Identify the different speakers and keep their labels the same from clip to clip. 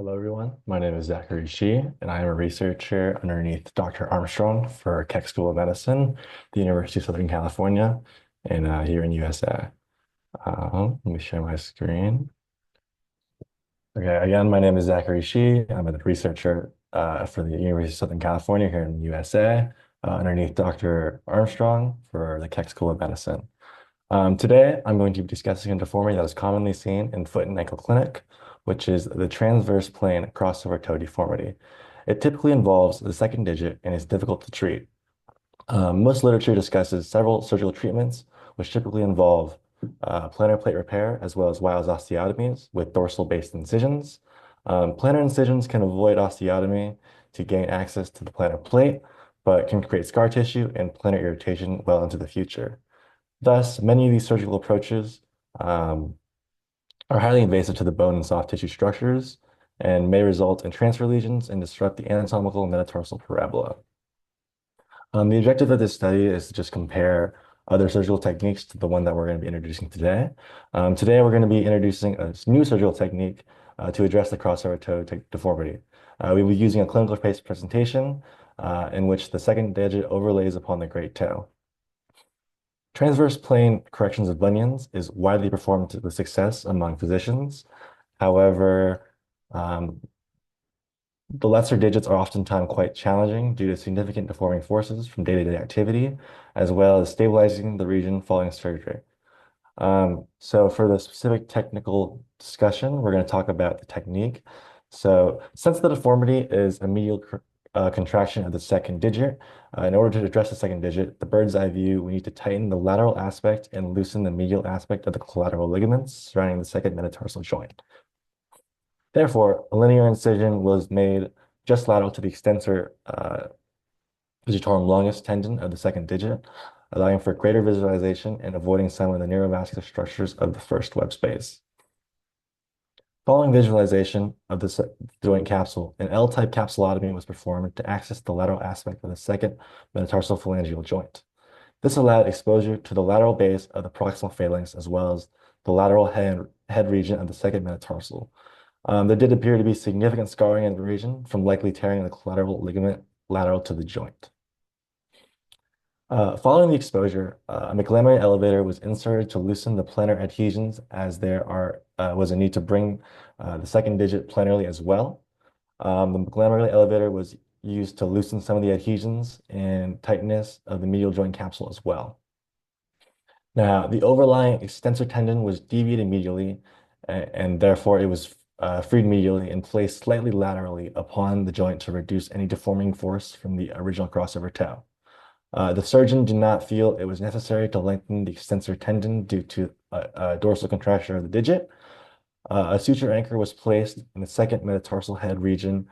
Speaker 1: Hello, everyone. My name is Zachary Shih, and I am a researcher underneath Dr. Armstrong for Keck School of Medicine, the University of Southern California, and here in USA. Let me share my screen. Okay, again, my name is Zachary Shih. I'm a researcher for the University of Southern California here in the USA, underneath Dr. Armstrong for the Keck School of Medicine. Today, I'm going to be discussing a deformity that is commonly seen in foot and ankle clinic, which is the transverse plane crossover toe deformity. It typically involves the second digit and is difficult to treat. Most literature discusses several surgical treatments, which typically involve plantar plate repair as well as Weil's osteotomies with dorsal-based incisions. Plantar incisions can avoid osteotomy to gain access to the plantar plate, but can create scar tissue and plantar irritation well into the future. Thus, many of these surgical approaches um, are highly invasive to the bone and soft tissue structures and may result in transfer lesions and disrupt the anatomical metatarsal parabola. The objective of this study is to just compare other surgical techniques to the one that we're going to be introducing today. Today, we're going to be introducing a new surgical technique to address the crossover toe deformity. We'll be using a clinical-based presentation in which the second digit overlays upon the great toe. Transverse plane corrections of bunions is widely performed with success among physicians. However, the lesser digits are oftentimes quite challenging due to significant deforming forces from day-to-day activity, as well as stabilizing the region following surgery. So for the specific technical discussion, we're going to talk about the technique. So since the deformity is a medial contraction of the second digit, in order to address the second digit, the bird's eye view, we need to tighten the lateral aspect and loosen the medial aspect of the collateral ligaments surrounding the second metatarsal joint. Therefore, a linear incision was made just lateral to the extensor digitorum longus tendon of the second digit, allowing for greater visualization and avoiding some of the neurovascular structures of the first web space. Following visualization of the joint capsule, an L-type capsulotomy was performed to access the lateral aspect of the second metatarsal phalangeal joint. This allowed exposure to the lateral base of the proximal phalanx as well as the lateral head region of the second metatarsal. There did appear to be significant scarring in the region from likely tearing the collateral ligament lateral to the joint. Following the exposure, a McLamary elevator was inserted to loosen the plantar adhesions as there was a need to bring the second digit planarly as well. The McLamary elevator was used to loosen some of the adhesions and tightness of the medial joint capsule as well. Now, the overlying extensor tendon was deviated medially, and therefore it was freed medially and placed slightly laterally upon the joint to reduce any deforming force from the original crossover toe. The surgeon did not feel it was necessary to lengthen the extensor tendon due to a dorsal contracture of the digit. A suture anchor was placed in the second metatarsal head region,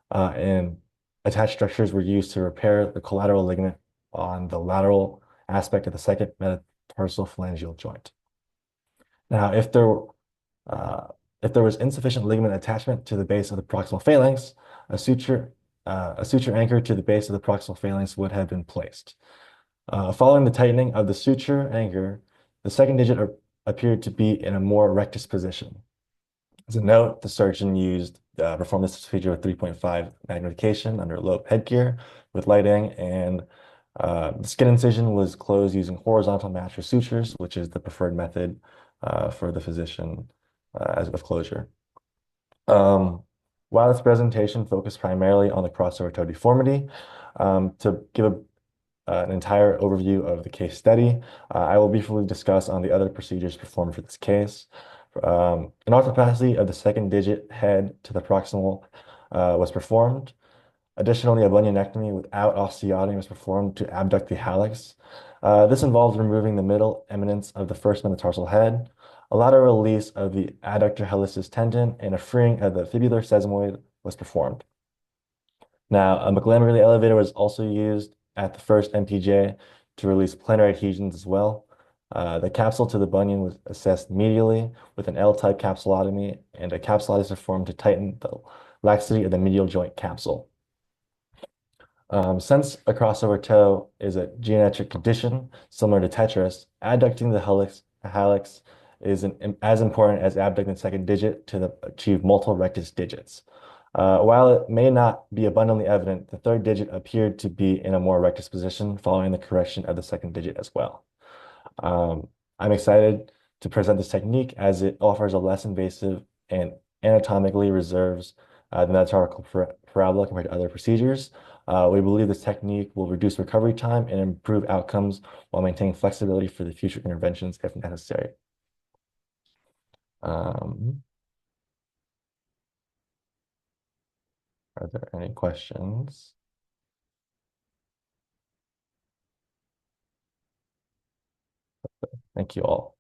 Speaker 1: and attached structures were used to repair the collateral ligament on the lateral aspect of the second metatarsal phalangeal joint. Now, if there was insufficient ligament attachment to the base of the proximal phalanx, a suture anchor to the base of the proximal phalanx would have been placed. Following the tightening of the suture anchor, the second digit appeared to be in a more rectus position. As a note, the surgeon performed this procedure with 3.5 magnification under lobe headgear with lighting, and the skin incision was closed using horizontal mattress sutures, which is the preferred method for the physician as of closure. While this presentation focused primarily on the crossover toe deformity, to give an entire overview of the case study, I will briefly discuss on the other procedures performed for this case. An arthroplasty of the second digit head to the proximal was performed. Additionally, a bunionectomy without osteotomy was performed to abduct the hallux. This involves removing the middle eminence of the first metatarsal head, a lateral release of the adductor hallucis tendon, and a freeing of the fibular sesamoid was performed. Now, a McLamary elevator was also used at the first MPJ to release plantar adhesions as well. The capsule to the bunion was assessed medially with an L-type capsulotomy, and a capsulitis performed to tighten the laxity of the medial joint capsule. Since a crossover toe is a geometric condition similar to tetras, adducting the hallux as important as abducting the second digit to achieve multiple rectus digits. While it may not be abundantly evident, the third digit appeared to be in a more rectus position following the correction of the second digit as well. Um, I'm excited to present this technique as it offers a less invasive and anatomically reserves the metatarsial parabola compared to other procedures. We believe this technique will reduce recovery time and improve outcomes while maintaining flexibility for the future interventions if necessary. Um, are there any questions? Thank you all.